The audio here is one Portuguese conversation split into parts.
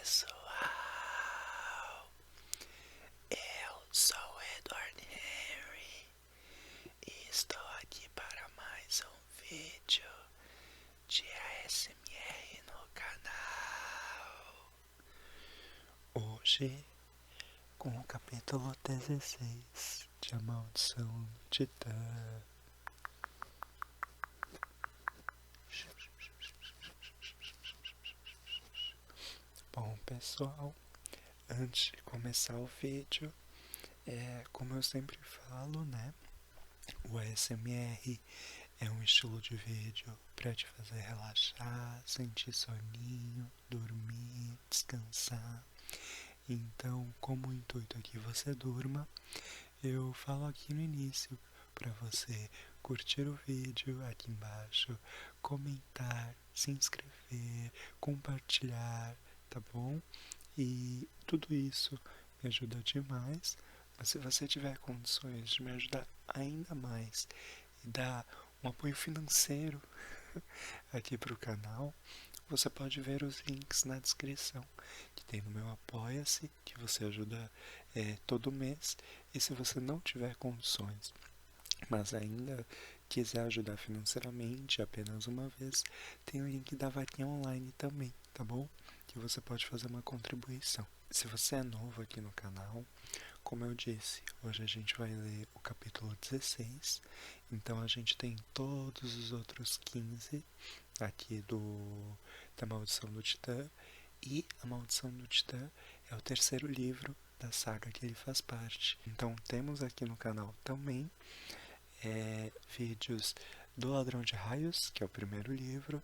pessoal, eu sou o Edward Henry e estou aqui para mais um vídeo de ASMR no canal. Hoje com o capítulo 16 de A Maldição do Titã. Bom, pessoal, antes de começar o vídeo, como eu sempre falo, né? O ASMR é um estilo de vídeo para te fazer relaxar, sentir soninho, dormir, descansar. Então, como o intuito é que você durma, eu falo aqui no início para você curtir o vídeo aqui embaixo, comentar, se inscrever, compartilhar, tá bom? E tudo isso me ajuda demais. Mas se você tiver condições de me ajudar ainda mais e dar um apoio financeiro aqui para o canal, você pode ver os links na descrição, que tem no meu Apoia-se, que você ajuda todo mês. E se você não tiver condições, mas ainda quiser ajudar financeiramente apenas uma vez, tem o link da vaquinha online também, tá bom? Que você pode fazer uma contribuição. Se você é novo aqui no canal, como eu disse, hoje a gente vai ler o capítulo 16, então a gente tem todos os outros 15 aqui da Maldição do Titã, e A Maldição do Titã é o terceiro livro da saga que ele faz parte. Então temos aqui no canal também vídeos do Ladrão de Raios, que é o primeiro livro,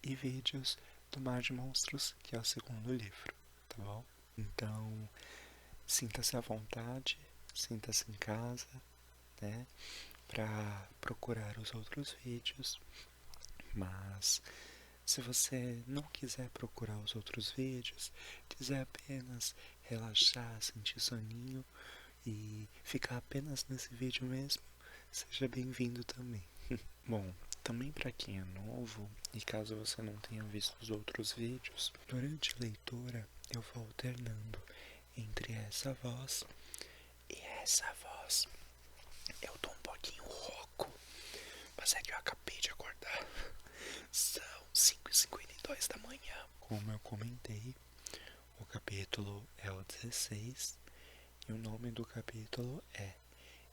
e vídeos do Mar de Monstros, que é o segundo livro, tá bom? Então, sinta-se à vontade, sinta-se em casa, né, para procurar os outros vídeos. Mas se você não quiser procurar os outros vídeos, quiser apenas relaxar, sentir soninho e ficar apenas nesse vídeo mesmo, seja bem-vindo também. Bom, também para quem é novo, e caso você não tenha visto os outros vídeos, durante a leitura eu vou alternando entre essa voz e essa voz. Eu tô um pouquinho rouco, mas é que eu acabei de acordar. São 5h52 da manhã. Como eu comentei, o capítulo é o 16 e o nome do capítulo é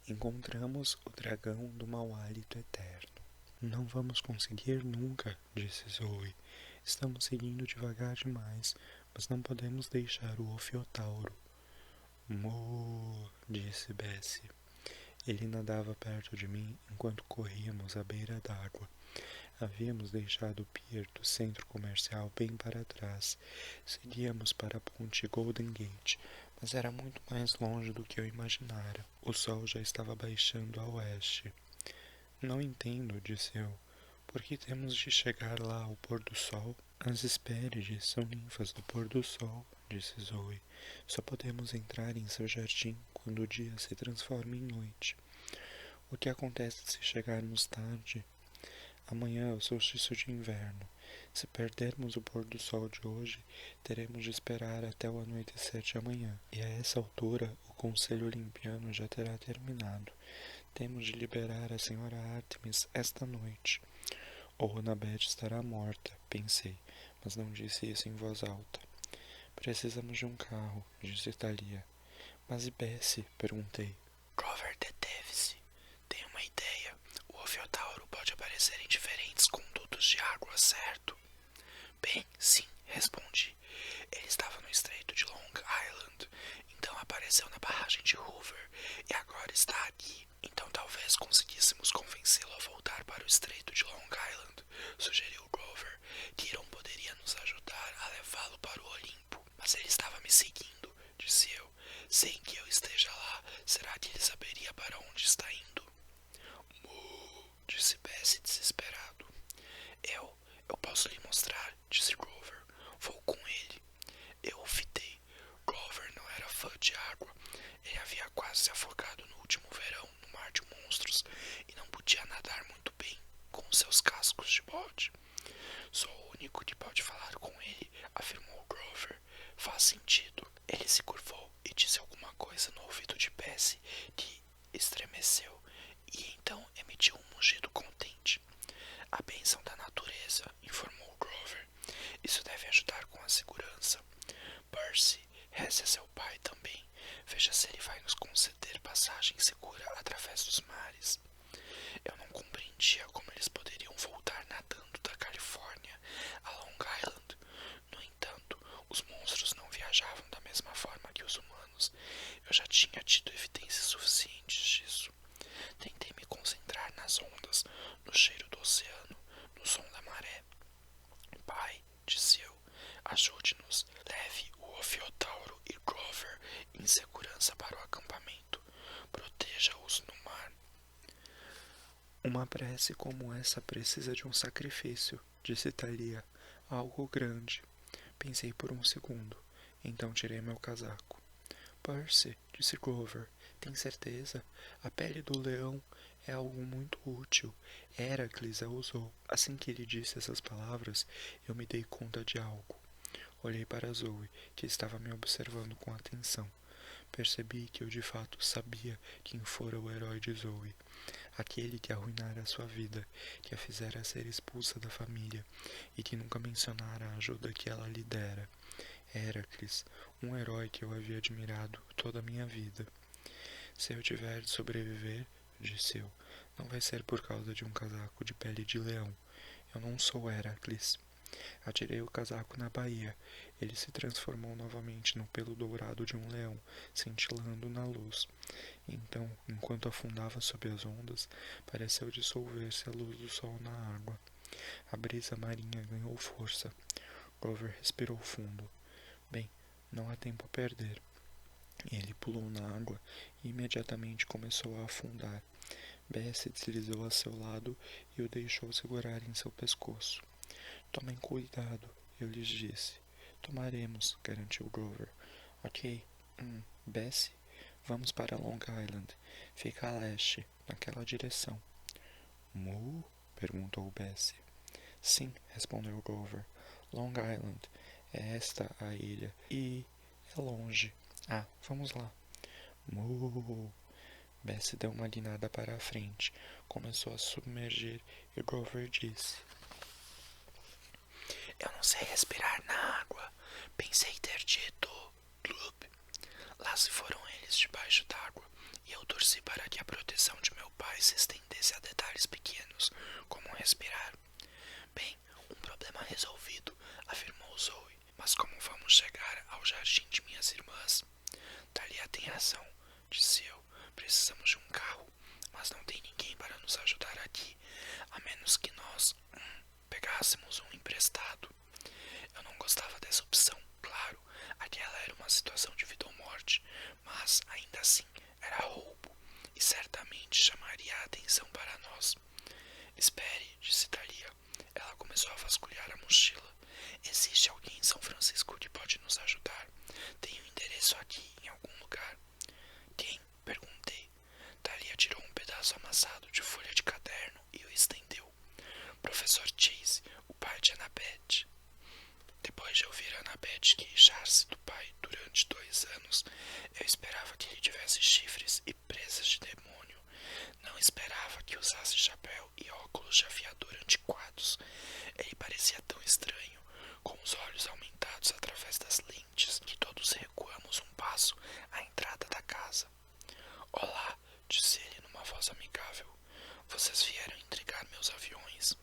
Encontramos o Dragão do Mau Hálito Eterno. Não vamos conseguir nunca, disse Zoe. Estamos seguindo devagar demais, mas não podemos deixar o Ofiotauro. Moo, disse Bessie. Ele nadava perto de mim enquanto corríamos à beira d'água. Havíamos deixado o pier do centro comercial bem para trás. Seguíamos para a ponte Golden Gate, mas era muito mais longe do que eu imaginara. O sol já estava baixando a oeste. Não entendo, disse eu. Por que temos de chegar lá ao pôr do sol? As Hespérides são ninfas do pôr do sol, disse Zoe. Só podemos entrar em seu jardim quando o dia se transforma em noite. O que acontece se chegarmos tarde? Amanhã é o solstício de inverno. Se perdermos o pôr do sol de hoje, teremos de esperar até o anoitecer de amanhã. E a essa altura, o Conselho Olimpiano já terá terminado. Temos de liberar a senhora Artemis esta noite. Ou Annabeth estará morta, pensei, mas não disse isso em voz alta. Precisamos de um carro, disse Thalia. Mas e Bessie? Perguntei. Grover deteve-se. Tenho uma ideia. O Ofiotauro pode aparecer em diferentes condutos de água, certo? Bem, sim, respondi. Ele estava no estreito de Long Island, então apareceu na barragem de Hoover e agora está aqui. Então talvez conseguíssemos convencê-lo a voltar para o estreito de Long Island, sugeriu Grover. Tyrion poderia nos ajudar a levá-lo para o Olimpo. Mas ele estava me seguindo, disse eu. Sem que eu esteja lá, será que ele saberia para onde está indo? Disse Bessie desesperado. Eu posso lhe mostrar, disse Grover. Vou com ele. Eu o fitei. Grover não era fã de água. Ele havia quase se afogado no último verão no Mar de Monstros e não podia nadar muito bem com seus cascos de bode. Sou o único que pode falar com ele, afirmou Grover. faz sentido. Ele se curvou e disse alguma coisa no ouvido de Bessie, que estremeceu e então emitiu um mugido contente. A bênção da natureza, informou Grover. Isso deve ajudar com a segurança. Percy, reze a seu pai também. Veja se ele vai nos conceder passagem segura através dos mares. Eu não compreendia como eles poderiam voltar nadando da Califórnia a Long Island. No entanto, os monstros não viajavam da mesma forma que os humanos. Eu já tinha tido evidências suficientes disso. Tentei me concentrar nas ondas, no cheiro do oceano, no som da maré. Pai, disse eu, ajude-nos, leve o Ofiotauro e Grover em segurança para o acampamento. Proteja-os no mar. Uma prece como essa precisa de um sacrifício, disse Thalia. Algo grande. Pensei por um segundo. Então tirei meu casaco. Percy, disse Grover, tem certeza? A pele do leão é algo muito útil. Heracles a usou. Assim que ele disse essas palavras, eu me dei conta de algo. Olhei para Zoe, que estava me observando com atenção. Percebi que eu de fato sabia quem fora o herói de Zoe. Aquele que arruinara a sua vida, que a fizera ser expulsa da família e que nunca mencionara a ajuda que ela lhe dera. Heracles, um herói que eu havia admirado toda a minha vida. Se eu tiver de sobreviver, disse eu, não vai ser por causa de um casaco de pele de leão. Eu não sou Heracles. Atirei o casaco na baía. Ele se transformou novamente no pelo dourado de um leão, cintilando na luz. Então, enquanto afundava sob as ondas, pareceu dissolver-se a luz do sol na água. A brisa marinha ganhou força. Grover respirou fundo. Bem, não há tempo a perder. Ele pulou na água e imediatamente começou a afundar. Bessie deslizou a seu lado e o deixou segurar em seu pescoço. Tomem cuidado, eu lhes disse. Tomaremos, garantiu Grover. Ok. Bessie, vamos para Long Island. Fica a leste, naquela direção. Mu? Perguntou Bessie. Sim, respondeu Grover. Long Island. É esta a ilha. E é longe. Ah, vamos lá. Mu! Bessie deu uma guinada para a frente. Começou a submergir e Grover disse: Eu não sei respirar na água. Pensei ter dito Gloop. Lá se foram eles debaixo d'água, e eu torci para que a proteção de meu pai se estendesse a detalhes pequenos, como respirar. Bem, um problema resolvido, afirmou Zoe. Mas como vamos chegar ao jardim de minhas irmãs? Thalia tem razão, disse eu. Precisamos de um carro, mas não tem ninguém para nos ajudar aqui, a menos que nós pegássemos um emprestado. Eu não gostava dessa opção, claro. Aquela era uma situação de vida ou morte, mas ainda assim era roubo e certamente chamaria a atenção para nós. Espere, disse Thalia. Ela começou a vasculhar a mochila. Existe alguém em São Francisco que pode nos ajudar? Tem um endereço aqui em algum lugar? Quem? Perguntei. Thalia tirou um pedaço amassado de folha de caderno e o estendeu. Professor Chase, o pai de Annabeth. Depois de ouvir Annabeth queixar-se do pai durante 2 anos, eu esperava que ele tivesse chifres e presas de demônio. Não esperava que usasse chapéu e óculos de aviador antiquados. Ele parecia tão estranho, com os olhos aumentados através das lentes, que todos recuamos um passo à entrada da casa. Olá, disse ele numa voz amigável. Vocês vieram entregar meus aviões?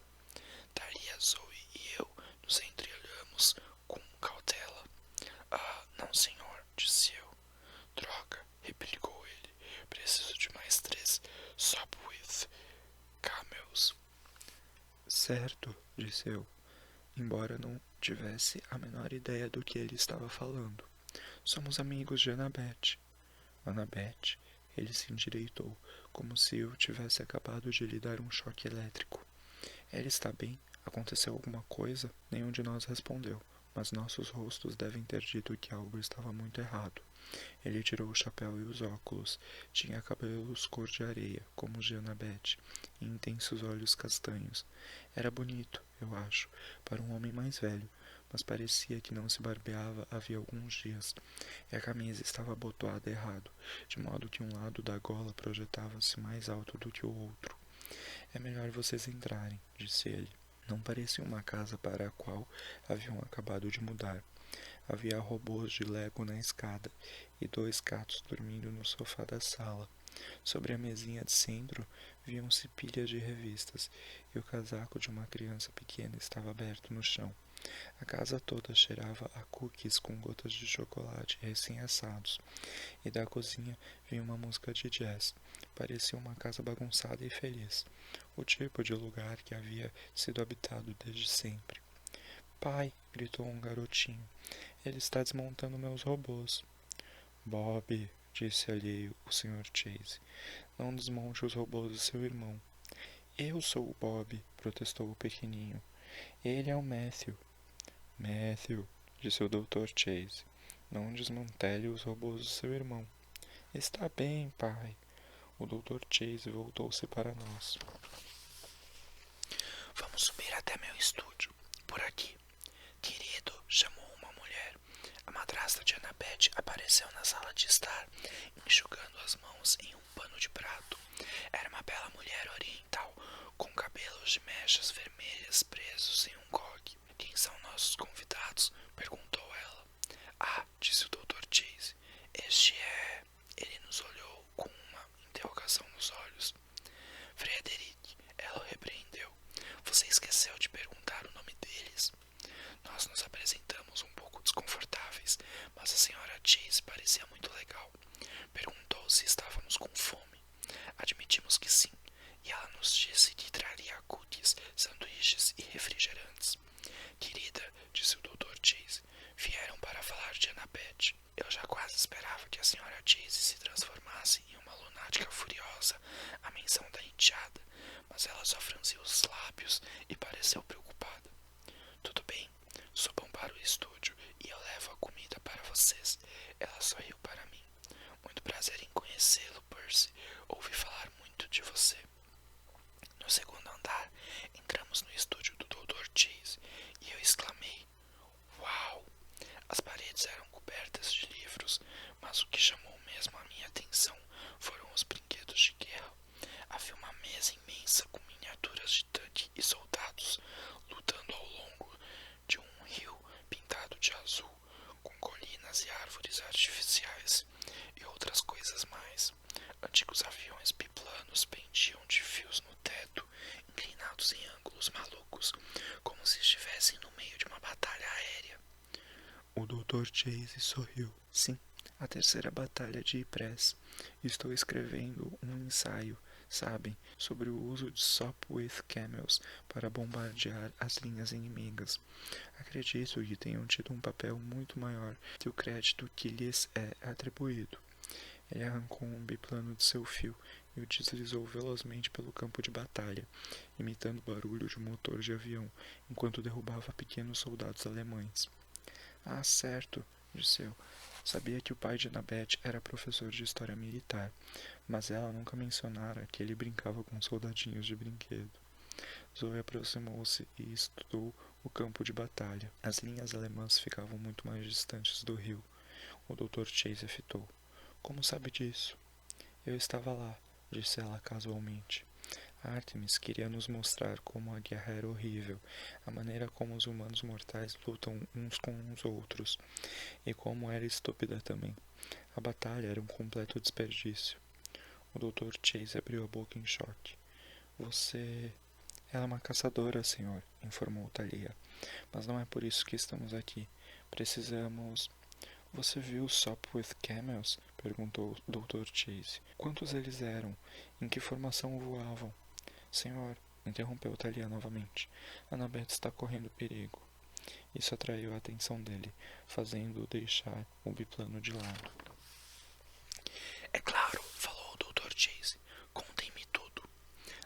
Thalia, Zoe e eu nos entreolhamos com cautela. Ah, não, senhor, disse eu. Droga, replicou ele. Preciso de mais 3 Sopwith Camels. Certo, disse eu, embora não tivesse a menor ideia do que ele estava falando. Somos amigos de Annabeth. Annabeth? Ele se endireitou, como se eu tivesse acabado de lhe dar um choque elétrico. Ela está bem? Aconteceu alguma coisa? Nenhum de nós respondeu, mas nossos rostos devem ter dito que algo estava muito errado. Ele tirou o chapéu e os óculos. Tinha cabelos cor de areia, como os de Annabeth, e intensos olhos castanhos. Era bonito, eu acho, para um homem mais velho, mas parecia que não se barbeava havia alguns dias, e a camisa estava abotoada errado, de modo que um lado da gola projetava-se mais alto do que o outro. É melhor vocês entrarem, disse ele. Não parecia uma casa para a qual haviam acabado de mudar. Havia robôs de Lego na escada e 2 gatos dormindo no sofá da sala. Sobre a mesinha de centro viam-se pilhas de revistas e o casaco de uma criança pequena estava aberto no chão. A casa toda cheirava a cookies com gotas de chocolate recém-assados, e da cozinha vinha uma música de jazz. Parecia uma casa bagunçada e feliz, o tipo de lugar que havia sido habitado desde sempre. Pai, gritou um garotinho, ele está desmontando meus robôs. Bob, disse alheio o Sr. Chase, não desmonte os robôs do seu irmão. Eu sou o Bob, protestou o pequenino. Ele é o Matthew. Matthew, disse o Dr. Chase, não desmantele os robôs do seu irmão. Está bem, pai. O Dr. Chase voltou-se para nós. Vamos subir até meu estúdio. Por aqui. Querido, chamou uma mulher. A madrasta de Annabeth apareceu na sala de estar, enxugando as mãos em um pano de prato. Era uma bela mulher oriental, com cabelos de mechas vermelhas presos em um coque. Quem são nossos convidados? Perguntou ela. Ah, disse o Dr. Chase. Este é... Ele nos olhou com uma interrogação nos olhos. Frederick, ela o repreendeu. Você esqueceu de perguntar o nome deles? Nós nos apresentamos um pouco desconfortáveis, mas a senhora Chase parecia muito legal. Perguntou se estávamos com fome. Admitimos que sim, e ela nos disse que traria cookies, sanduíches e refrigerantes. Querida, disse o Dr. Chase, vieram para falar de Annabeth. Eu já quase esperava que a senhora Chase se transformasse em uma lunática furiosa à menção da enteada, mas ela só franziu os lábios e pareceu preocupada. Tudo bem, subam para o estúdio e eu levo a comida para vocês. Ela sorriu para mim. Muito prazer em conhecê-lo, Percy. Ouvi falar muito de você. No segundo andar, entramos no estúdio do Dr. Chase e eu exclamei: Uau! As paredes eram cobertas de livros, mas o que chamou mesmo a minha atenção foram os brinquedos de guerra. Havia uma mesa imensa com miniaturas de tanque e soldados lutando ao longo de um rio pintado de azul, com colinas e árvores artificiais e outras coisas mais. Antigos aviões biplanos pendiam de fios no teto, inclinados em ângulos malucos, como se estivessem no meio de uma batalha aérea. O Dr. Chase sorriu. Sim, a terceira batalha de Ypres. Estou escrevendo um ensaio, sabem, sobre o uso de Sopwith Camels para bombardear as linhas inimigas. Acredito que tenham tido um papel muito maior que o crédito que lhes é atribuído. Ele arrancou um biplano de seu fio e o deslizou velozmente pelo campo de batalha, imitando o barulho de um motor de avião, enquanto derrubava pequenos soldados alemães. Ah, certo, disse eu. Sabia que o pai de Annabeth era professor de história militar, mas ela nunca mencionara que ele brincava com soldadinhos de brinquedo. Zoe aproximou-se e estudou o campo de batalha. As linhas alemãs ficavam muito mais distantes do rio. O Dr. Chase fitou. Como sabe disso? Eu estava lá, disse ela casualmente. Artemis queria nos mostrar como a guerra era horrível, a maneira como os humanos mortais lutam uns com os outros, e como era estúpida também. A batalha era um completo desperdício. O Dr. Chase abriu a boca em choque. Você... Ela é uma caçadora, senhor, informou Thalia. Mas não é por isso que estamos aqui. Precisamos... Você viu Sopwith Camels? Perguntou o Dr. Chase. Quantos eles eram? Em que formação voavam? Senhor, interrompeu Thalia novamente. Annabeth está correndo perigo. Isso atraiu a atenção dele, fazendo-o deixar o biplano de lado. É claro, falou o Dr. Chase. Contem-me tudo.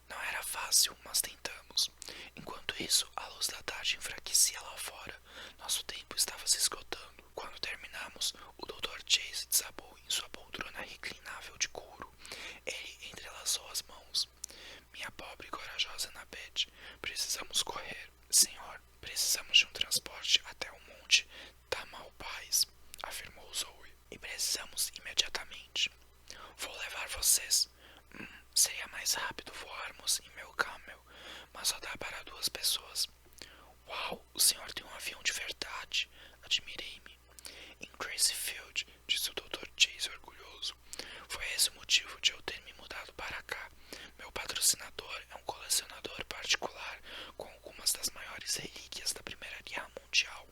Não era fácil, mas tentamos. Enquanto isso, a luz da tarde enfraquecia lá fora. Nosso tempo estava se esgotando. Quando terminamos, o Dr. Chase desabou em sua poltrona reclinável de couro. Ele entrelaçou as mãos. Minha pobre e corajosa Annabeth, precisamos correr. Senhor, precisamos de um transporte até o afirmou Zoe. E precisamos imediatamente. Vou levar vocês. Seria mais rápido voarmos em meu camel, mas só dá para 2 pessoas. Uau, o senhor tem um avião de verdade. Admirei-me. Em Crazyfield, disse o Dr. Chase orgulhoso. Foi esse o motivo de eu ter me mudado para cá. Meu patrocinador é um colecionador particular com algumas das maiores relíquias da Primeira Guerra Mundial.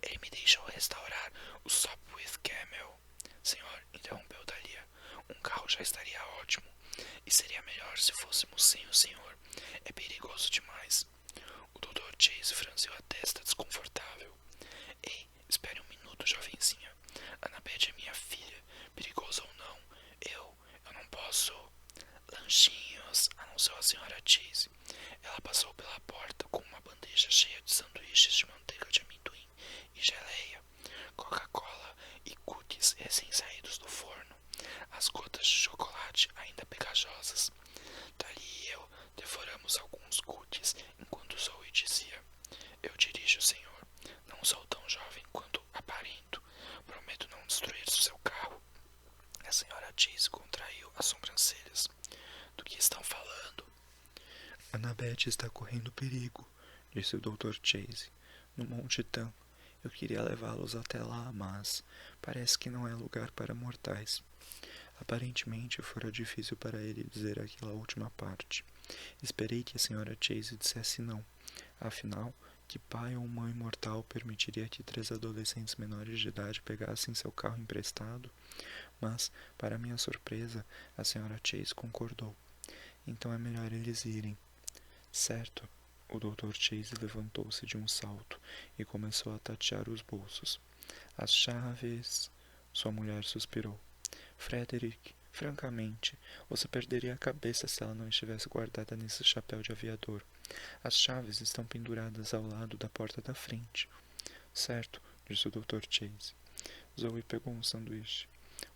Ele me deixou restaurar o Sopwith Camel. Senhor, interrompeu Dahlia, um carro já estaria ótimo. E seria melhor se fôssemos sem o senhor. É perigoso demais. O Dr. Chase franziu a testa desconfortável. Ei, espere um minuto, jovenzinha. Annabeth é minha filha. Perigoso ou não, eu não posso. Lanchinhos, anunciou a senhora Chase. Ela passou pela porta com uma bandeja cheia de sanduíches de manteiga de amendoim e geleia, Coca-Cola e cookies recém-saídos do forno, as gotas de chocolate ainda pegajosas. Dali e eu devoramos alguns cookies enquanto Zoe dizia: Eu dirijo, senhor. Não sou tão jovem quanto aparento. Prometo não destruir o seu carro. A senhora Chase contraiu as sobrancelhas. Do que estão falando? Annabeth está correndo perigo, disse o Dr. Chase. No Monte Tam. Eu queria levá-los até lá, mas parece que não é lugar para mortais. Aparentemente fora difícil para ele dizer aquela última parte. Esperei que a senhora Chase dissesse não. Afinal, que pai ou mãe mortal permitiria que 3 adolescentes menores de idade pegassem seu carro emprestado? Mas, para minha surpresa, a senhora Chase concordou. Então é melhor eles irem. Certo. O Dr. Chase levantou-se de um salto e começou a tatear os bolsos. As chaves... Sua mulher suspirou. Frederick, francamente, você perderia a cabeça se ela não estivesse guardada nesse chapéu de aviador. As chaves estão penduradas ao lado da porta da frente. Certo, disse o Dr. Chase. Zoe pegou um sanduíche.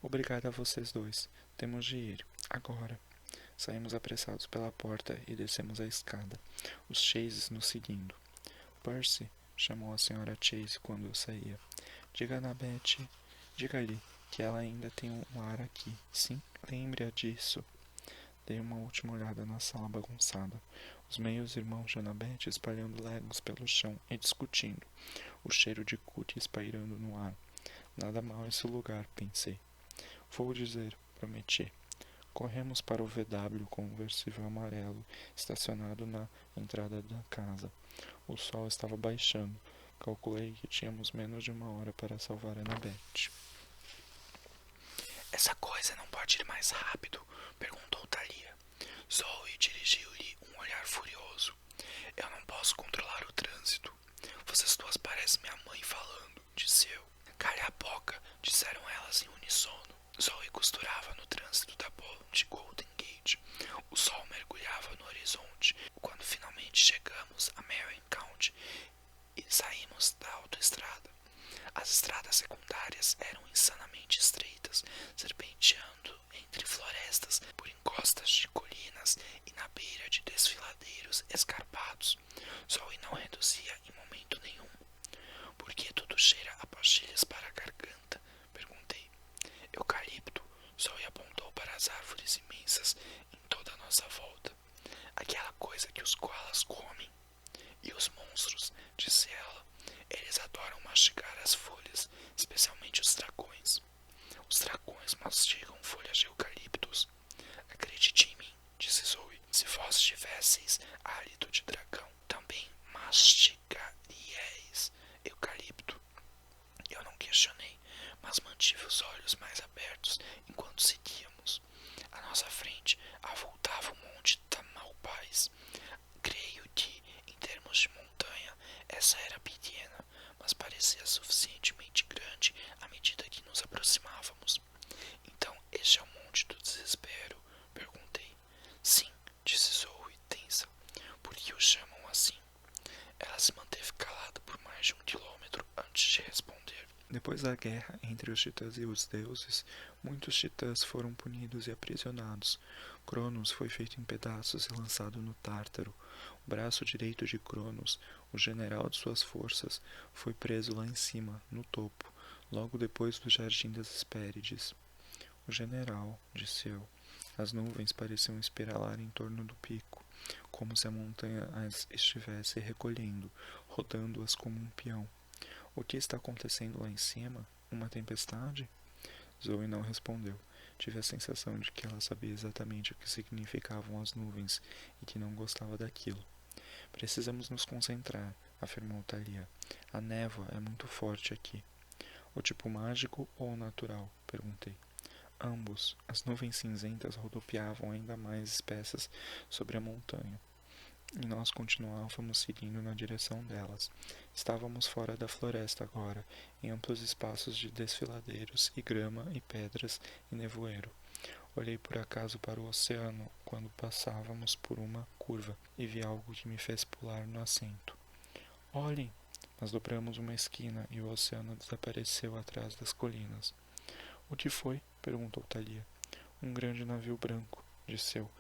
Obrigada a vocês dois. Temos de ir. Agora. Saímos apressados pela porta e descemos a escada, os Chases nos seguindo. Percy, chamou a senhora Chase quando eu saía. Diga a Annabeth, diga-lhe que ela ainda tem um ar aqui, sim? Lembre-a disso. Dei uma última olhada na sala bagunçada. Os meios-irmãos de Annabeth espalhando legos pelo chão e discutindo. O cheiro de cookies pairando no ar. Nada mal esse lugar, pensei. Vou dizer, prometi. Corremos para o VW conversível amarelo, estacionado na entrada da casa. O sol estava baixando. Calculei que tínhamos menos de 1 hora para salvar Annabeth. Essa coisa não pode ir mais rápido? Perguntou Thalia. Zoe dirigiu-lhe um olhar furioso. Eu não posso controlar o trânsito. Vocês duas parecem minha mãe falando, disse eu. Calha a boca, disseram elas em unissono. Zoe costurava no trânsito da ponte Golden Gate. O sol mergulhava no horizonte quando finalmente chegamos a Marion County e saímos da autoestrada. As estradas secundárias eram insanamente estreitas, serpenteando entre florestas, por encostas de colinas e na beira de desfiladeiros escarpados. Zoe não reduzia em momento nenhum. Por que tudo cheira a pastilhas para a garganta? Perguntei. Eucalipto. Zoe apontou para as árvores imensas em toda a nossa volta. Aquela coisa que os koalas comem. E os monstros, disse ela. Eles adoram mastigar as folhas, especialmente os dragões. Os dragões mastigam folhas de eucaliptos. Acredite em mim, disse Zoe. Se vós tivesseis hálito de dragão, também mastigaríeis eucalipto. Eu não questionei, mas mantive os olhos mais abertos enquanto seguíamos. À nossa frente avultava o monte Tamalpais. Creio que, em termos de montanha, essa era pequena, mas parecia suficientemente grande à medida que nos aproximávamos. Então, este é o Monte do Desespero? Perguntei. Sim, disse Zoe, tensa. Por que o chamam assim? Ela se manteve calada por mais de 1 quilômetro antes de responder. Depois da guerra entre os titãs e os deuses, muitos titãs foram punidos e aprisionados. Cronos foi feito em pedaços e lançado no Tártaro. O braço direito de Cronos, o general de suas forças, foi preso lá em cima, no topo, logo depois do Jardim das Hespérides. O general, disse eu. As nuvens pareciam espiralar em torno do pico, como se a montanha as estivesse recolhendo, rodando-as como um peão. O que está acontecendo lá em cima? Uma tempestade? Zoe não respondeu. Tive a sensação de que ela sabia exatamente o que significavam as nuvens e que não gostava daquilo. Precisamos nos concentrar, afirmou Thalia. A névoa é muito forte aqui. O tipo mágico ou natural? Perguntei. Ambos. As nuvens cinzentas rodopiavam ainda mais espessas sobre a montanha, e nós continuávamos seguindo na direção delas. Estávamos fora da floresta agora, em amplos espaços de desfiladeiros e grama e pedras e nevoeiro. Olhei por acaso para o oceano quando passávamos por uma curva e vi algo que me fez pular no assento. Olhem! Nós dobramos uma esquina e o oceano desapareceu atrás das colinas. O que foi? Perguntou Thalia. Um grande navio branco, disse eu,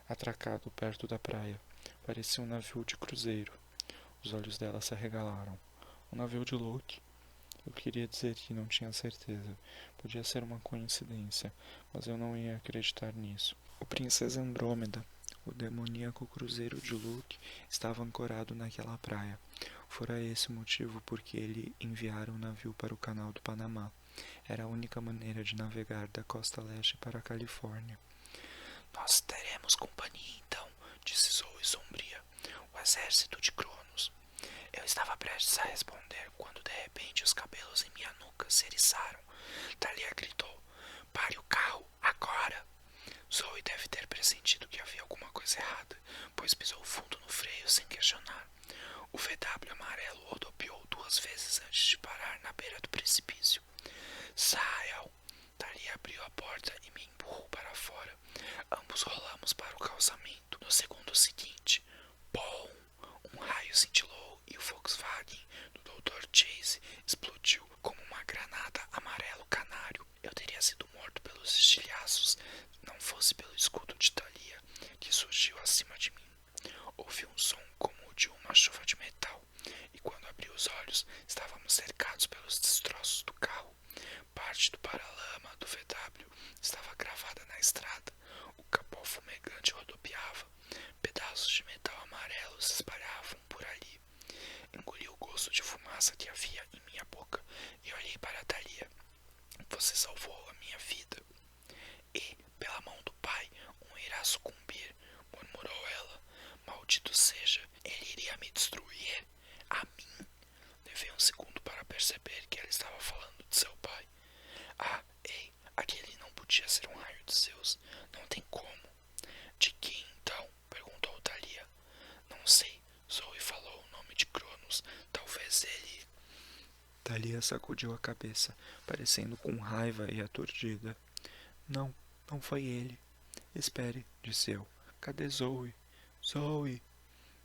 atracado perto da praia. Parecia um navio de cruzeiro. Os olhos dela se arregalaram. Um navio de Loki? Eu queria dizer que não tinha certeza. Podia ser uma coincidência, mas eu não ia acreditar nisso. O Princesa Andrômeda, o demoníaco cruzeiro de Luke, estava ancorado naquela praia. Fora esse o motivo por que ele enviara o navio para o canal do Panamá. Era a única maneira de navegar da costa leste para a Califórnia. Nós teremos companhia então, disse Zoe sombria. O exército de Cronos. Eu estava prestes a responder quando de repente os cabelos em minha nuca se eriçaram. Thalia gritou: Pare o carro, agora! Zoe deve ter pressentido que havia alguma coisa errada, pois pisou fundo no freio sem questionar. O VW amarelo rodopiou 2 vezes antes de parar na beira do precipício. Saiam! Thalia abriu a porta e me empurrou para fora. Ambos rolamos para o calçamento. No segundo seguinte, bom! Um raio cintilou e o Volkswagen do Dr. Chase explodiu como uma granada amarelo canário. Eu teria sido morto pelos estilhaços, não fosse pelo escudo de Thalia, que surgiu acima de mim. Ouvi um som como o de uma chuva de metal, e quando abri os olhos, estávamos cercados pelos destroços do carro. Parte do paralama do VW estava gravada na estrada. O capô fumegante rodopiava. Pedaços de metal amarelo se espalhavam por ali. Engoli o gosto de fumaça que havia em minha boca e olhei para Thalia. Você salvou a minha vida. E, pela mão do pai, um irá sucumbir, murmurou ela. Maldito seja, ele iria me destruir. A mim. Levei um segundo para perceber que ela estava falando de seu pai. Ah, ei, aquele não podia ser um raio de Zeus. Não tem como. De quem então? Perguntou Thalia. Não sei. Zoe falou o nome de Cronos. Talvez ele... Thalia sacudiu a cabeça, parecendo com raiva e aturdida. Não, não foi ele. Espere, disse eu. Cadê Zoe? Zoe!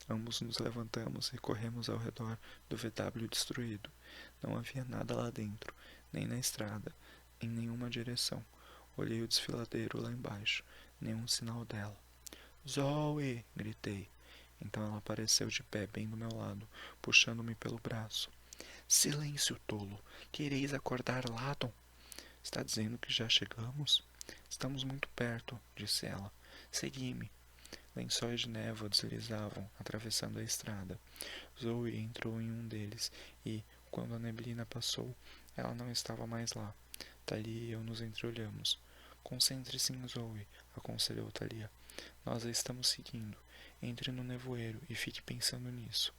Ambos nos levantamos e corremos ao redor do VW destruído. Não havia nada lá dentro, nem na estrada, em nenhuma direção. Olhei o desfiladeiro lá embaixo, nenhum sinal dela. Zoe! Gritei. Então ela apareceu de pé bem do meu lado, puxando-me pelo braço. Silêncio, tolo! Quereis acordar Ladon? Está dizendo que já chegamos? Estamos muito perto, disse ela. Segui-me. Lençóis de névoa deslizavam, atravessando a estrada. Zoe entrou em um deles e, quando a neblina passou, ela não estava mais lá. Thalia e eu nos entreolhamos. Concentre-se em Zoe, aconselhou Thalia. Nós a estamos seguindo. Entre no nevoeiro e fique pensando nisso.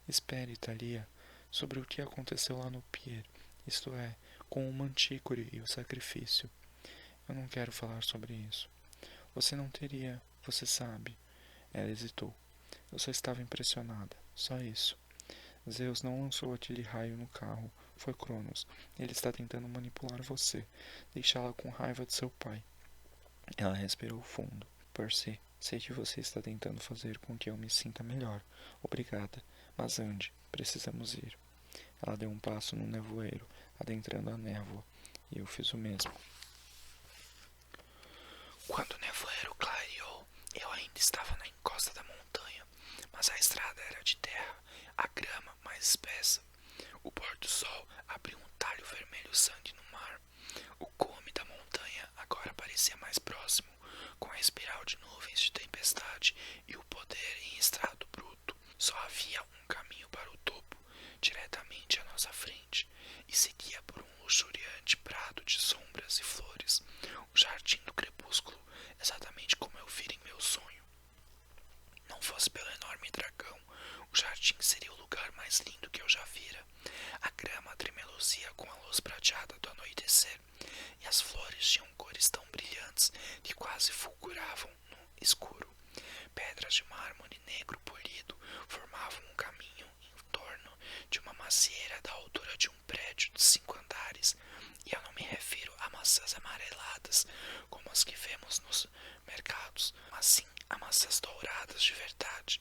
Espere, Thalia, sobre o que aconteceu lá no pier, isto é, com o mantícore e o sacrifício. Eu não quero falar sobre isso. Você não teria, você sabe. Ela hesitou. Eu só estava impressionada, só isso. Zeus não lançou aquele raio no carro, foi Cronos. Ele está tentando manipular você, deixá-la com raiva de seu pai. Ela respirou fundo. Percy, sei que você está tentando fazer com que eu me sinta melhor. Obrigada, mas ande, precisamos ir. Ela deu um passo no nevoeiro, adentrando a névoa, e eu fiz o mesmo. Quando o nevoeiro clareou, eu ainda estava na encosta da montanha, mas a estrada era de terra, a grama mais espessa. O pôr do sol abriu um talho vermelho jogando sangue no mar. O cume da montanha agora parecia mais próximo, com a espiral de nuvens de tempestade e o poder em estrado bruto. Só havia um caminho para o topo, diretamente à nossa frente, e seguia por um luxuriante prado de sombras e flores, o jardim do crepúsculo, exatamente como eu vira em meu sonho. Não fosse pelo enorme dragão, o jardim seria o lugar mais lindo que eu já vira. A grama tremeluzia com a luz prateada do anoitecer, e as flores tinham cores tão brilhantes que quase fulguravam no escuro. Pedras de mármore negro polido formavam um caminho em torno de uma macieira da altura de um prédio de 5 andares, e eu não me refiro a maçãs amareladas como as que vemos nos mercados, mas sim a maçãs douradas de verdade.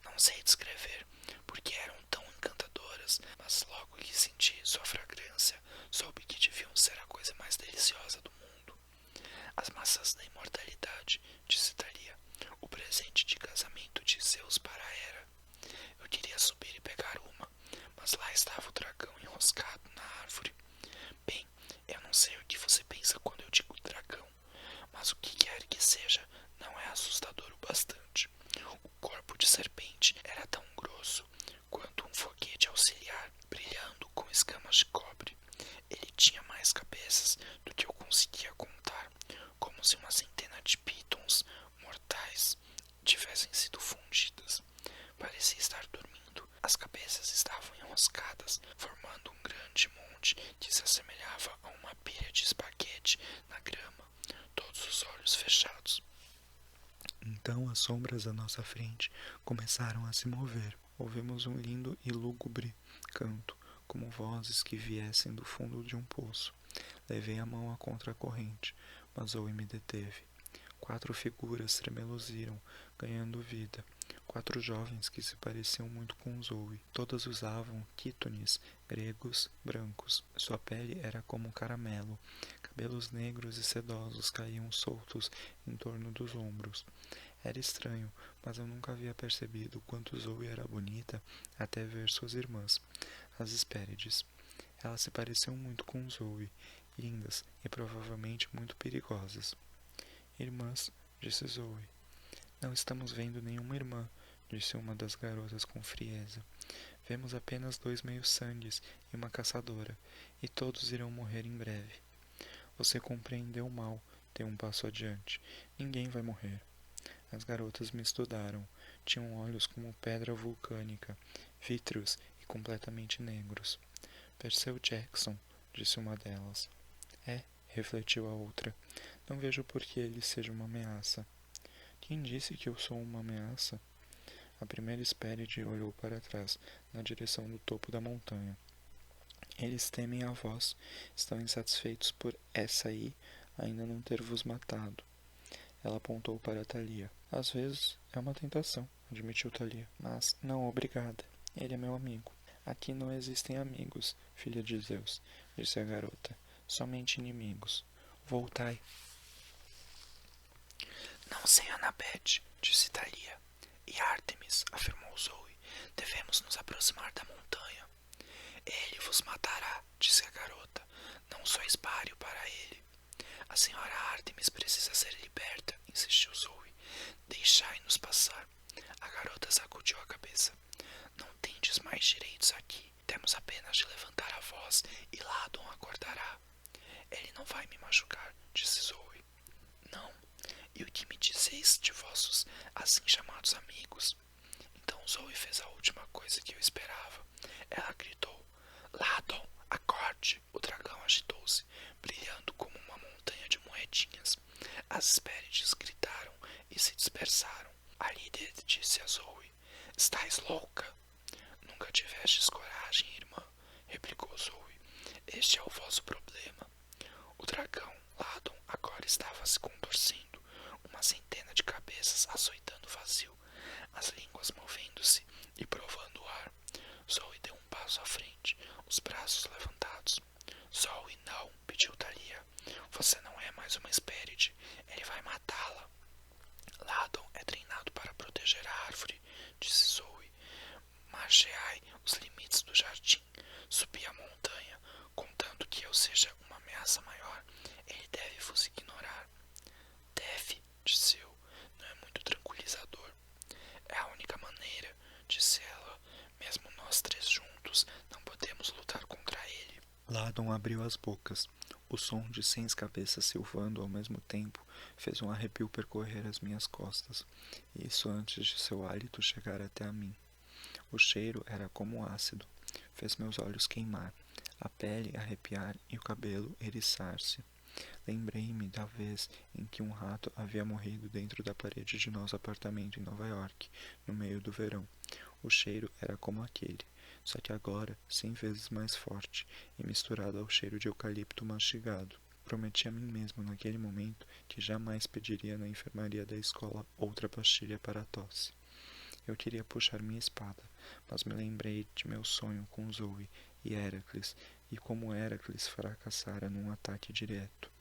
Não sei descrever porque eram tão encantadoras, mas logo que senti sua fragrância, soube que deviam ser a coisa mais deliciosa do mundo. As maçãs da imortalidade, disse Thalia, o presente de casamento de Zeus para Hera. Eu queria subir e pegar uma, mas lá estava o dragão enroscado na árvore. Bem, eu não sei o que você pensa quando eu digo dragão, mas o que quer que seja, não é assustador o bastante. O corpo de serpente era tão grosso quanto um foguete auxiliar, brilhando com escamas de cobre. Ele tinha mais cabeças do que eu conseguia contar, como se uma centena de pitons mortais tivessem sido fundidas. Parecia estar dormindo. As cabeças estavam enroscadas, formando um grande monte que se assemelhava a uma pilha de espaguete na grama, todos os olhos fechados. Então as sombras à nossa frente começaram a se mover. Ouvimos um lindo e lúgubre canto, como vozes que viessem do fundo de um poço. Levei a mão à contracorrente, mas Zoe me deteve. 4 figuras tremeluziram, ganhando vida. 4 jovens que se pareciam muito com Zoe. Todas usavam quítones gregos brancos. Sua pele era como caramelo. Cabelos negros e sedosos caíam soltos em torno dos ombros. Era estranho, mas eu nunca havia percebido quanto Zoe era bonita até ver suas irmãs, as Hespérides. Elas se pareciam muito com Zoe, lindas e provavelmente muito perigosas. Irmãs, disse Zoe. Não estamos vendo nenhuma irmã, disse uma das garotas com frieza. Vemos apenas 2 meio-sangues e uma caçadora, e todos irão morrer em breve. Você compreendeu mal, deu um passo adiante. Ninguém vai morrer. As garotas me estudaram. Tinham olhos como pedra vulcânica, vítreos e completamente negros. Perceu Jackson, disse uma delas. É, refletiu a outra. Não vejo por que ele seja uma ameaça. Quem disse que eu sou uma ameaça? A primeira Hespéride olhou para trás, na direção do topo da montanha. Eles temem a vós, estão insatisfeitos por essa aí ainda não ter vos matado. Ela apontou para Thalia. Às vezes é uma tentação, admitiu Thalia, mas não obrigada. Ele é meu amigo. Aqui não existem amigos, filha de Zeus, disse a garota. Somente inimigos. Voltai. Não sei, Annabeth, disse Thalia. E Ártemis, afirmou Zoe. Devemos nos aproximar da montanha. Ele vos matará, disse a garota. Não sois páreo para ele. A senhora Ártemis precisa ser liberta, insistiu Zoe. Deixai-nos passar. A garota sacudiu a cabeça. Não tendes mais direitos aqui. Temos apenas de levantar a voz e Ladon acordará. Ele não vai me machucar, disse Zoe. Não. E o que me dizeis de vossos assim chamados amigos? Então Zoe fez a última coisa que eu esperava. Ela gritou. Ladon, acorde! O dragão agitou-se, brilhando como uma montanha de moedinhas. As Hespérides gritaram e se dispersaram. A líder disse a Zoe. Estais louca? Nunca tivestes coragem, irmã, replicou Zoe. Este é o vosso problema. O dragão, Ladon, agora estava se contorcendo, uma centena de cabeças açoitando o vazio, as línguas movendo-se e provando o ar. Zoe deu um passo à frente, os braços levantados. Zoe, não, pediu Thalia. Você não é mais uma Hespéride. Ele vai matá-la. Ladon é treinado para proteger a árvore, disse Zoe. Marcheai os limites do jardim. Subi a montanha, contando que eu seja uma ameaça maior, ele deve vos ignorar. Deve, disse eu. Não é muito tranquilizador. É a única maneira, disse ela. Mesmo nós três juntos, não podemos lutar contra ele. Ladon abriu as bocas. O som de 100 cabeças silvando ao mesmo tempo fez um arrepio percorrer as minhas costas, e isso antes de seu hálito chegar até a mim. O cheiro era como ácido, fez meus olhos queimar, a pele arrepiar e o cabelo eriçar-se. Lembrei-me da vez em que um rato havia morrido dentro da parede de nosso apartamento em Nova York, no meio do verão. O cheiro era como aquele, só que agora 100 vezes mais forte e misturado ao cheiro de eucalipto mastigado. Prometi a mim mesmo naquele momento que jamais pediria na enfermaria da escola outra pastilha para a tosse. Eu queria puxar minha espada, mas me lembrei de meu sonho com Zoe e Heracles, e como Heracles fracassara num ataque direto.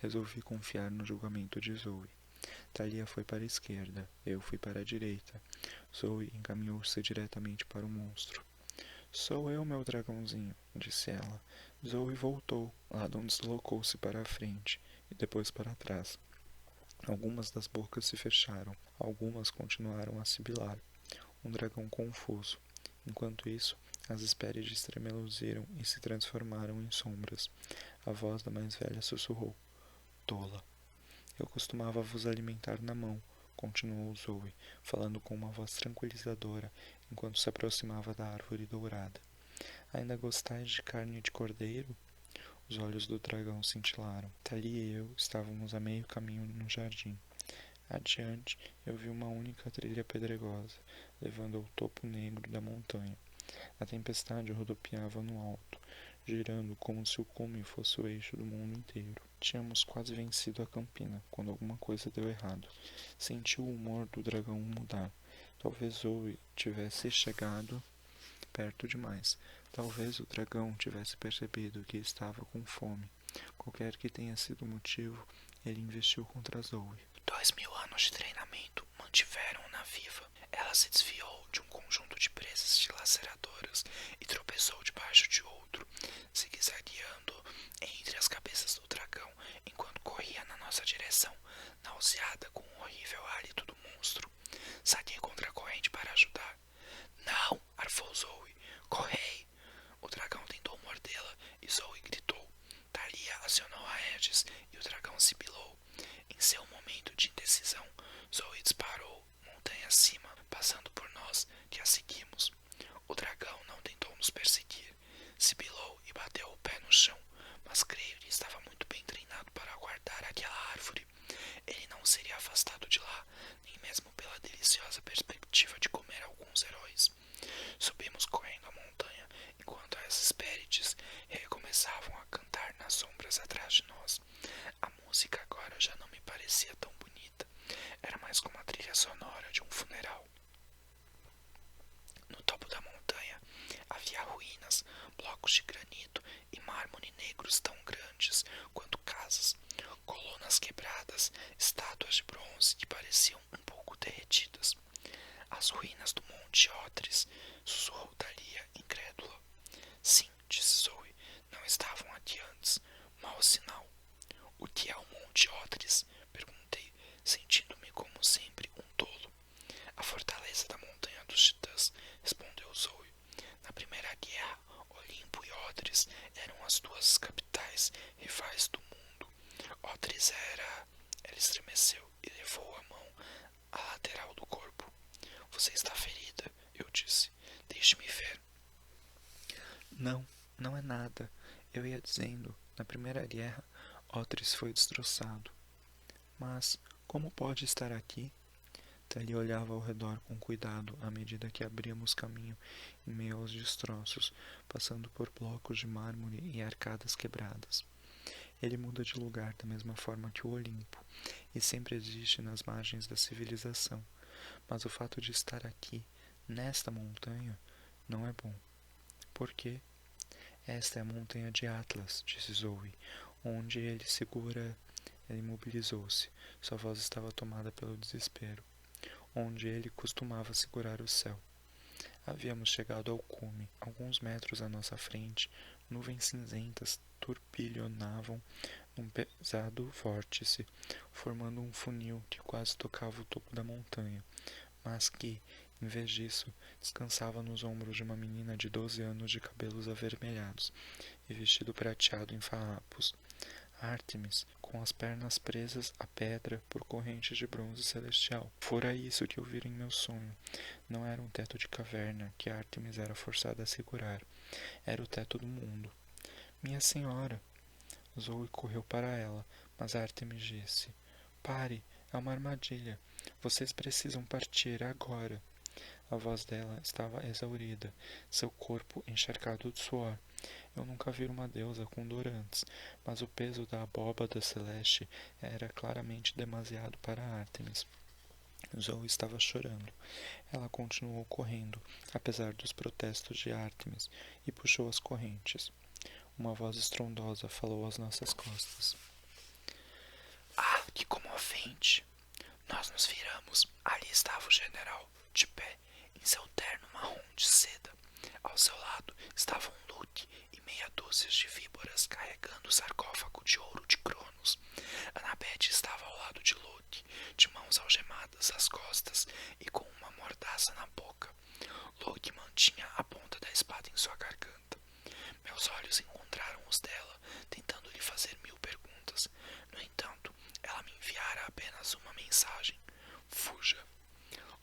Resolvi confiar no julgamento de Zoe. Thalia foi para a esquerda, eu fui para a direita. Zoe encaminhou-se diretamente para o monstro. Sou eu, meu dragãozinho, disse ela. Zoe voltou. Ladon deslocou-se para a frente e depois para trás. Algumas das bocas se fecharam, algumas continuaram a sibilar. Um dragão confuso. Enquanto isso, as Hespérides tremeluziram e se transformaram em sombras. A voz da mais velha sussurrou. Tola. Eu costumava vos alimentar na mão, continuou Zoe, falando com uma voz tranquilizadora, enquanto se aproximava da árvore dourada. Ainda gostais de carne de cordeiro? Os olhos do dragão cintilaram. Thalia e eu estávamos a meio caminho no jardim. Adiante, eu vi uma única trilha pedregosa, levando ao topo negro da montanha. A tempestade rodopiava no alto, girando como se o cume fosse o eixo do mundo inteiro. Tínhamos quase vencido a campina, quando alguma coisa deu errado. Senti o humor do dragão mudar. Talvez Zoe tivesse chegado perto demais. Talvez o dragão tivesse percebido que estava com fome. Qualquer que tenha sido o motivo, ele investiu contra Zoe. 2000 anos de treinamento mantiveram-na viva. Ela se desviou de um conjunto de presas dilaceradoras e tropeçou debaixo de outro, zigue-zagueando entre as cabeças do dragão enquanto corria na nossa direção, nauseada com o horrível hálito do monstro. Saquei contra a corrente para ajudar. Não! Arfou Zoe. Correi! O dragão tentou mordê-la e Zoe gritou. Thalia acionou a Aegis e o dragão sibilou. Em seu momento de indecisão, Zoe disparou, montanha acima, passando por nós, que a seguimos. O dragão não tentou nos perseguir. Sibilou e bateu o pé no chão, mas creio que estava muito bem treinado para aguardar aquela árvore. Ele não seria afastado de lá, nem mesmo pela deliciosa perspectiva de comer alguns heróis. Subimos correndo a montanha, enquanto as Hespérides recomeçavam a cantar nas sombras atrás de nós. A música agora já não me parecia tão bonita. Era mais como a trilha sonora de um funeral. No topo da montanha havia ruínas, blocos de granito e mármore negros tão grandes quanto casas, colunas quebradas, estátuas de bronze que pareciam um pouco derretidas. As ruínas do Monte Otris, sussurrou Thalia, incrédula. Sim, disse Zoe, não estavam aqui antes. Mau sinal. O que é o Monte Otris? Perguntei, sentindo-me como sempre um tolo. A fortaleza da montanha dos titãs, respondeu Zoe. Na Primeira Guerra, Olimpo e Otris eram as duas capitais rivais do mundo. Otris era... Ela estremeceu e levou a mão à lateral do corpo. Você está ferida, eu disse. Deixe-me ver. Não, não é nada. Eu ia dizendo, na Primeira Guerra, Otris foi destroçado. Mas como pode estar aqui? Thalia olhava ao redor com cuidado à medida que abríamos caminho em meio aos destroços, passando por blocos de mármore e arcadas quebradas. Ele muda de lugar da mesma forma que o Olimpo, e sempre existe nas margens da civilização. Mas o fato de estar aqui, nesta montanha, não é bom. Por quê? Esta é a montanha de Atlas, disse Zoe, onde ele segura... Ele imobilizou-se. Sua voz estava tomada pelo desespero. Onde ele costumava segurar o céu. Havíamos chegado ao cume, alguns metros à nossa frente, Nuvens cinzentas turbilhonavam num pesado vórtice, formando um funil que quase tocava o topo da montanha, mas que, em vez disso, descansava nos ombros de uma menina de 12 anos de cabelos avermelhados e vestido prateado em farrapos. Ártemis, com as pernas presas à pedra por correntes de bronze celestial. Fora isso que eu vira em meu sonho. Não era um teto de caverna que Ártemis era forçada a segurar. Era o teto do mundo. Minha senhora! Zoe correu para ela, mas Ártemis disse: Pare, é uma armadilha. Vocês precisam partir agora. A voz dela estava exaurida, seu corpo encharcado de suor. Eu nunca vi uma deusa com dor antes, mas o peso da abóbada celeste era claramente demasiado para Ártemis. Zoe estava chorando. Ela continuou correndo, apesar dos protestos de Ártemis, e puxou as correntes. Uma voz estrondosa falou às nossas costas. Ah, que comovente! Nós nos viramos. Ali estava o general, de pé, em seu terno marrom de seda. Ao seu lado estavam Luke e meia dúzia de víboras carregando o sarcófago de ouro de Cronos. Annabeth estava ao lado de Luke, de mãos algemadas às costas e com uma mordaça na boca. Luke mantinha a ponta da espada em sua garganta. Meus olhos encontraram os dela, tentando lhe fazer 1000 perguntas. No entanto, ela me enviara apenas uma mensagem. Fuja.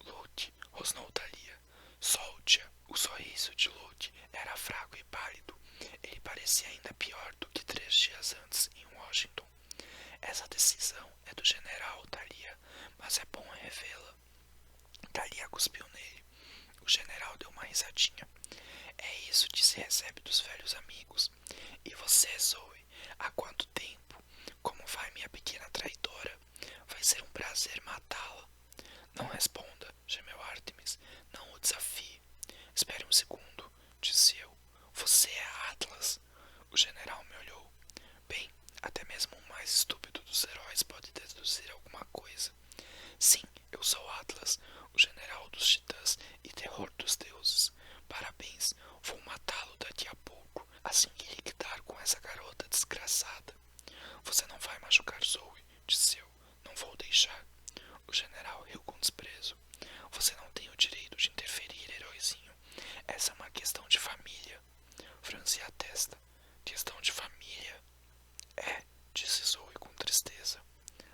Luke, rosnou Thalia. Solte-a. O sorriso de Luke era fraco e pálido. Ele parecia ainda pior do que 3 dias antes em Washington. Essa decisão é do general, Thalia, mas é bom revê-la. Thalia cuspiu nele. O general deu uma risadinha. É isso que se recebe dos velhos amigos. E você, Zoe? Há quanto tempo? Como vai, minha pequena traidora? Vai ser um prazer matá-la. Não responda, gemeu Ártemis. Não o desafie. Espere um segundo, disse eu. Você é Atlas? O general me olhou. Bem, até mesmo o mais estúpido dos heróis pode deduzir alguma coisa. Sim, eu sou Atlas, o general dos titãs e terror dos deuses. Parabéns, vou matá-lo daqui a pouco, assim que liquidar com essa garota desgraçada. Você não vai machucar Zoe, disse eu. Não vou deixar. O general riu com desprezo. Você não tem o direito de interferir, heróizinho. Essa é uma questão de família. Franzi a testa. Questão de família? É, disse Zoe com tristeza.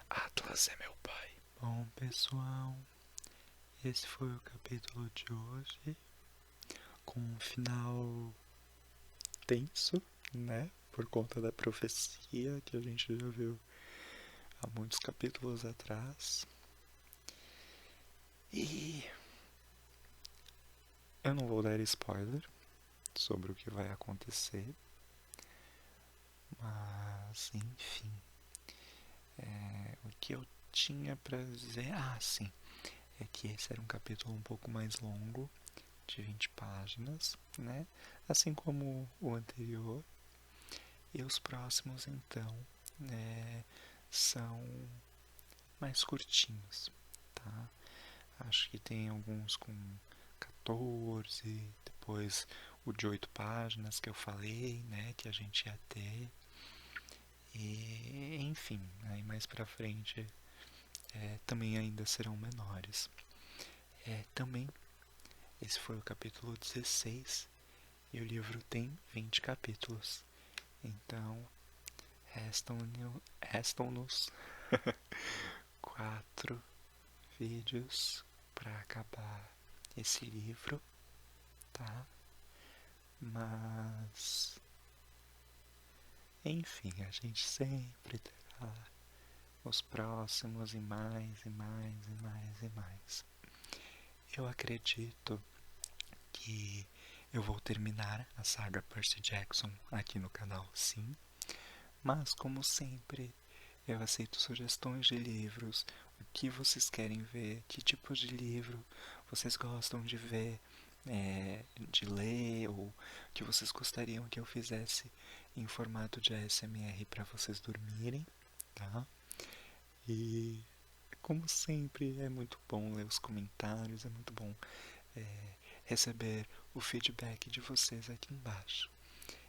Atlas é meu pai. Bom, pessoal, esse foi o capítulo de hoje, com um final tenso, né? Por conta da profecia que a gente já viu há muitos capítulos atrás. E eu não vou dar spoiler sobre o que vai acontecer, mas enfim, o que eu tinha pra dizer, sim, é que esse era um capítulo um pouco mais longo, de 20 páginas, né? Assim como o anterior. E os próximos, então, são mais curtinhos, tá? Acho que tem alguns com 14, depois o de 8 páginas que eu falei, né? Que a gente ia ter. E, enfim, aí mais pra frente também ainda serão menores. Também, esse foi o capítulo 16 e o livro tem 20 capítulos. Então, restam-nos 4 vídeos para acabar esse livro, tá? Mas, enfim, a gente sempre terá os próximos e mais, e mais, e mais, e mais. Eu acredito que eu vou terminar a saga Percy Jackson aqui no canal, sim. Mas, como sempre, eu aceito sugestões de livros, o que vocês querem ver, que tipo de livro vocês gostam de ver, de ler, ou que vocês gostariam que eu fizesse em formato de ASMR para vocês dormirem, tá? E, como sempre, é muito bom ler os comentários, é muito bom receber o feedback de vocês aqui embaixo.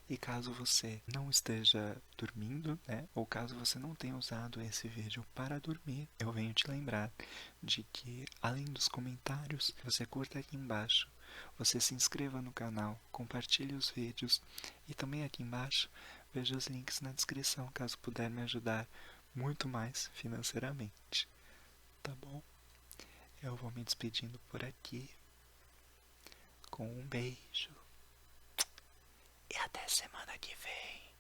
E caso você não esteja dormindo, né, ou caso você não tenha usado esse vídeo para dormir, eu venho te lembrar de que, além dos comentários, você curta aqui embaixo, você se inscreva no canal, compartilhe os vídeos e também aqui embaixo veja os links na descrição caso puder me ajudar muito mais financeiramente, tá bom? Eu vou me despedindo por aqui com um beijo e até semana que vem.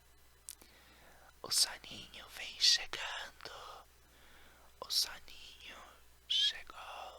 O soninho vem chegando. O soninho chegou.